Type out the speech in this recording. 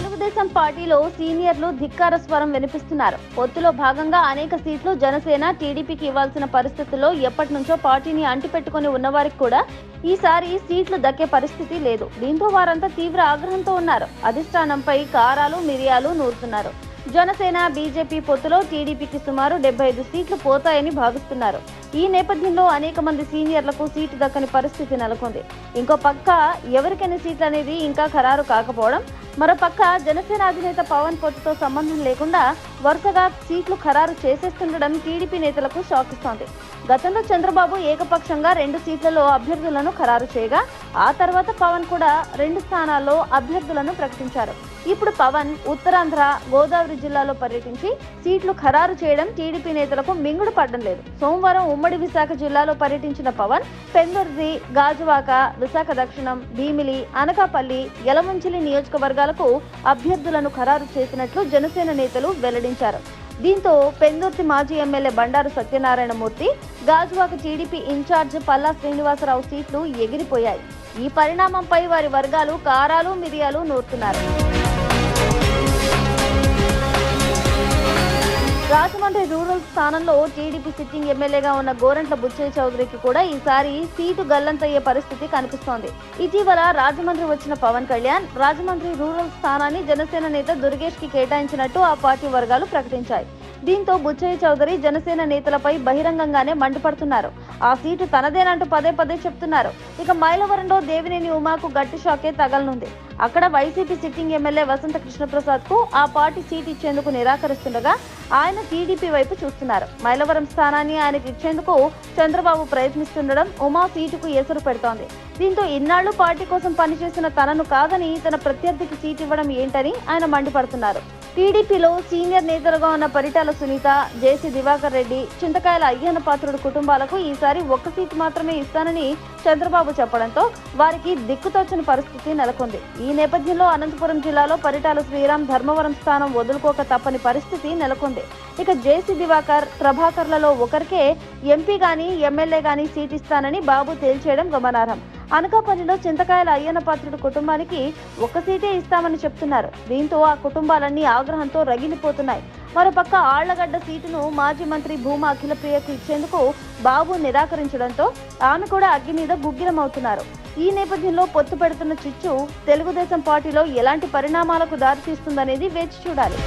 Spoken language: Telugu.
తెలుగుదేశం పార్టీలో సీనియర్లు ధిక్కార స్వరం వినిపిస్తున్నారు. పొత్తులో భాగంగా అనేక సీట్లు జనసేన టీడీపీకి ఇవ్వాల్సిన పరిస్థితుల్లో ఎప్పటి నుంచో పార్టీని అంటిపెట్టుకుని ఉన్నవారికి కూడా ఈసారి సీట్లు దక్కే పరిస్థితి లేదు. దీంతో వారంతా తీవ్ర ఆగ్రహంతో ఉన్నారు. అధిష్టానంపై కారాలు మిరియాలు నూరుతున్నారు. జనసేన బీజేపీ పొత్తులో టీడీపీకి సుమారు 75 సీట్లు పోతాయని భావిస్తున్నారు. ఈ నేపథ్యంలో అనేక మంది సీనియర్లకు సీటు దక్కని పరిస్థితి నెలకొంది. ఇంకో పక్క ఎవరికైనా సీట్లు అనేది ఇంకా ఖరారు కాకపోవడం, మరో పక్క జనసేన అధినేత పవన్ పొత్తుతో సంబంధం లేకుండా వరుసగా సీట్లు ఖరారు చేసేస్తుండడం టీడీపీ నేతలకు షాక్ ఇస్తోంది. గతంలో చంద్రబాబు ఏకపక్షంగా 2 సీట్లలో అభ్యర్థులను ఖరారు చేయగా ఆ తర్వాత పవన్ కూడా 2 స్థానాల్లో అభ్యర్థులను ప్రకటించారు. ఇప్పుడు పవన్ ఉత్తరాంధ్ర, గోదావరి జిల్లాలో పర్యటించి సీట్లు ఖరారు చేయడం టీడీపీ నేతలకు మింగుడు పడడం లేదు. సోమవారం ఉమ్మడి విశాఖ జిల్లాలో పర్యటించిన పవన్ పెందుర్తి, గాజువాక, విశాఖ దక్షిణం, భీమిలి, అనకాపల్లి, యలమంచిలి నియోజకవర్గాలకు అభ్యర్థులను ఖరారు చేసినట్లు జనసేన నేతలు వెల్లడించారు. దీంతో పెందుర్తి మాజీ MLA Bandaru Satyanarayanamurthy, Gajuwaka TDP in charge Palla Srinivasarao సీట్లు ఎగిరిపోయాయి. ఈ పరిణామంపై వారి వర్గాలు కారాలు మిరియాలు నూరుతున్నారు. రాజమండ్రి రూరల్ స్థానంలో టీడీపీ సిట్టింగ్ ఎమ్మెల్యేగా ఉన్న గోరంట్ల బుచ్చయ్య చౌదరికి కూడా ఈసారి సీటు గల్లంతయ్యే పరిస్థితి కనిపిస్తోంది. ఇటీవల రాజమండ్రి వచ్చిన పవన్ కళ్యాణ్ రాజమండ్రి రూరల్ స్థానాన్ని జనసేన నేత దుర్గేష్ కి కేటాయించినట్టు ఆ పార్టీ వర్గాలు ప్రకటించాయి. దీంతో బుచ్చయ్య చౌదరి జనసేన నేతలపై బహిరంగంగానే మండిపడుతున్నారు. ఆ సీటు తనదేనంటూ పదే పదే చెప్తున్నారు. ఇక మైలవరంలో దేవినేని ఉమాకు గట్టి షాకే తగలనుంది. అక్కడ వైసీపీ సిట్టింగ్ ఎమ్మెల్యే వసంత కృష్ణప్రసాద్ కు ఆ పార్టీ సీటు ఇచ్చేందుకు నిరాకరిస్తుండగా ఆయన టీడీపీ వైపు చూస్తున్నారు. మైలవరం స్థానాన్ని ఆయనకు ఇచ్చేందుకు చంద్రబాబు ప్రయత్నిస్తుండడం ఉమా సీటుకు ఎసురు పెడుతోంది. దీంతో ఇన్నాళ్లు పార్టీ కోసం పనిచేసిన తనను కాదని తన ప్రత్యర్థికి సీటు ఇవ్వడం ఏంటని ఆయన మండిపడుతున్నారు. టీడీపీలో సీనియర్ నేతలుగా ఉన్న పరిటాల సునీత, జేసీ దివాకర్ రెడ్డి, చింతకాయల అయ్యన్న పాత్రుడు కుటుంబాలకు ఈసారి 1 సీటు మాత్రమే ఇస్తానని చంద్రబాబు చెప్పడంతో వారికి దిక్కుతోచని పరిస్థితి నెలకొంది. ఈ నేపథ్యంలో అనంతపురం జిల్లాలో పరిటాల శ్రీరామ్ ధర్మవరం స్థానం వదులుకోక తప్పని పరిస్థితి నెలకొంది. ఇక జేసీ దివాకర్, ప్రభాకర్లలో ఒకరికే ఎంపీ గాని ఎమ్మెల్యే గాని సీటు ఇస్తానని బాబు తేల్చేయడం గమనార్హం. అనకాపల్లిలో చింతకాయల అయ్యన్న పాత్రుడు కుటుంబానికి 1 సీటే ఇస్తామని చెప్తున్నారు. దీంతో ఆ కుటుంబాలన్నీ ఆగ్రహంతో రగిలిపోతున్నాయి. మరోపక్క ఆళ్లగడ్డ సీటును మాజీ మంత్రి భూమా అఖిలప్రియకు ఇచ్చేందుకు బాబు నిరాకరించడంతో ఆమె కూడా అగ్గి మీద గుగ్గిలమవుతున్నారు. ఈ నేపథ్యంలో పొత్తు పెడుతున్న చిచ్చు తెలుగుదేశం పార్టీలో ఎలాంటి పరిణామాలకు దారితీస్తుందనేది వేచి చూడాలి.